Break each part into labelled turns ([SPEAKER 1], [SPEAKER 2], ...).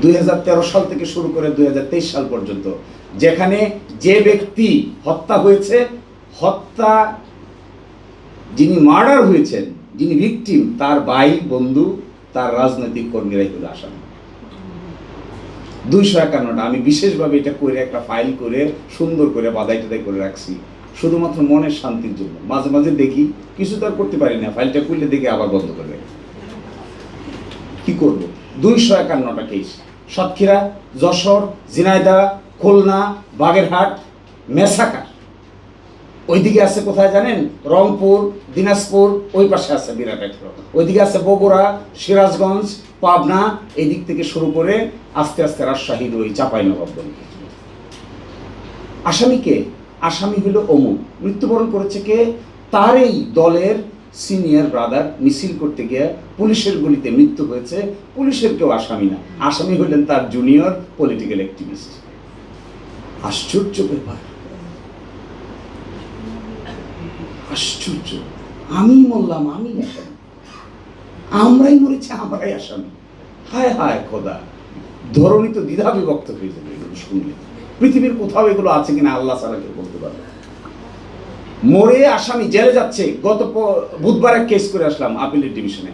[SPEAKER 1] 2013 সাল থেকে শুরু করে 2023 সাল পর্যন্ত, যেখানে যে ব্যক্তি হত্যা হয়েছে, হত্যা যিনি মার্ডার হয়েছেন, যিনি ভিকটিম, তার ভাই, বন্ধু, তার রাজনৈতিক কর্মীরাই হলো আসামি। 251টা। আমি বিশেষভাবে এটা করে একটা ফাইল করে সুন্দর করে বাধাই টাদাই করে রাখছি, শুধুমাত্র মনের শান্তির জন্য। মাঝে মাঝে দেখি, কিছু তো আর করতে পারি না, ফাইলটা খুললে দেখে আবার বন্ধ করে রাখি। কি করব? 251টা কেস। সাতক্ষীরা, যশোর, ঝিনাইদহ, খুলনা, বাগেরহাট, মেসাকার। ওইদিকে আছে কোথায় জানেন? রংপুর, দিনাজপুর, ওই পাশে আছে বিরাট একটা। ওইদিকে আছে বগুড়া, সিরাজগঞ্জ, পাবনা, এই দিক থেকে শুরু করে আস্তে আস্তে রাজশাহীর ওই চাঁপাইনবাবগঞ্জ। আসামিকে, আসামি হলো অমুক, মৃত্যুবরণ করেছে কে? তার এই দলের সিনিয়র ব্রাদার, মিছিল করতে গিয়ে পুলিশের গুলিতে মৃত্যু হয়েছে। পুলিশের কেউ আসামি না, আসামি হলেন তার জুনিয়র পলিটিক্যাল অ্যাক্টিভিস্ট। আশ্চর্য ব্যাপার, আশ্চর্য। আমি মরলাম, আমি আসামি, আমরাই মরেছি, আমরাই আসামি। হায় হায় খোদা, ধরনী তো দ্বিধা বিভক্ত হয়ে যাবে এগুলো শুনলে। পৃথিবীর কোথাও এগুলো আছে কিনা আল্লাহ ছাড়া কেউ বলতে পারবে। মরে আসামি জেলে যাচ্ছে। গত বুধবার এক কেস করে আসলাম আপিলের ডিভিশনে।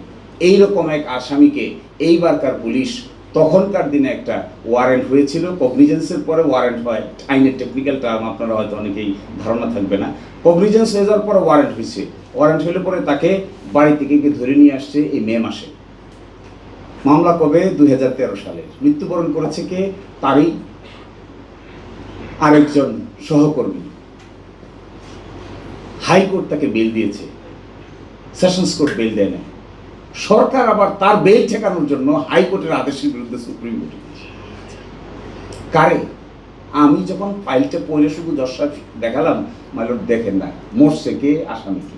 [SPEAKER 1] এইরকম এক আসামিকে এইবারকার পুলিশ, তখনকার দিনে একটা ওয়ারেন্ট হয়েছিল, কগনিজেন্সের পরে ওয়ারেন্ট হয়, আইনের টেকনিক্যাল টার্ম আপনারা হয়তো অনেকেই ধারণা থাকবে না। কগনিজেন্স হয়ে যাওয়ার পরে ওয়ারেন্ট হয়েছে, ওয়ারেন্ট হলে পরে তাকে বাড়ি থেকে গিয়ে ধরে নিয়ে আসছে এই মে মাসে। মামলা কবে? 2013 সালে। মৃত্যুবরণ করেছে কে? তারই আরেকজন সহকর্মী। হাইকোর্ট তাকে বেল দিয়েছে, সেশনস কোর্ট বেল দেয় না। সরকার আবার তার বেল ঠেকানোর জন্য হাইকোর্টের আদেশের বিরুদ্ধে সুপ্রিম কোর্টে গেছে। কারে? আমি যখন ফাইলটা পড়ে শুধু দর্শক দেখালাম, মাইলট দেখেন না মরছে কে, আসামি কে।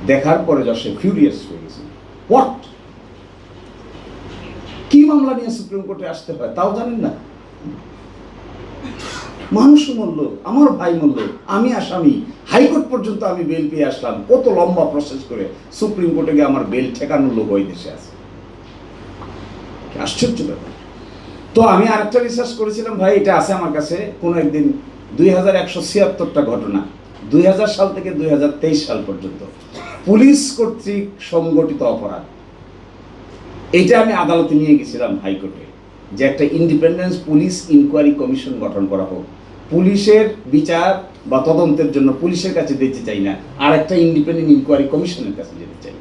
[SPEAKER 1] দেখার পরে দর্শক ফিউরিয়াস হয়ে গেছে। হোয়াট, কি মামলা নিয়ে সুপ্রিম কোর্টে আসতে হয় তাও জানেন না? মানুষ মরল, আমার ভাই মরল, আমি আসামি, হাইকোর্ট পর্যন্ত আমি বেল পেয়ে আসলাম। কত লম্বা প্রসেস করে সুপ্রিম কোর্টে গিয়ে আমার বেল ঠেকানোর লোক ওই দেশে আছে। আশ্চর্য ব্যাপার। তো আমি আরেকটা রিসার্চ করেছিলাম ভাই, এটা আছে আমার কাছে কোনো একদিন, 2176টা ঘটনা 2000 সাল থেকে 2023 সাল পর্যন্ত পুলিশ কর্তৃক সংগঠিত অপরাধ। এইটা আমি আদালতে নিয়ে গেছিলাম হাইকোর্টে, যে একটা ইন্ডিপেন্ডেন্স পুলিশ ইনকোয়ারি কমিশন গঠন করা হোক। পুলিশের বিচার বা তদন্তের জন্য পুলিশের কাছে যেতে চাই না, আর একটা ইন্ডিপেন্ডেন্ট ইনকোয়ারি কমিশনের কাছে যেতে চাই।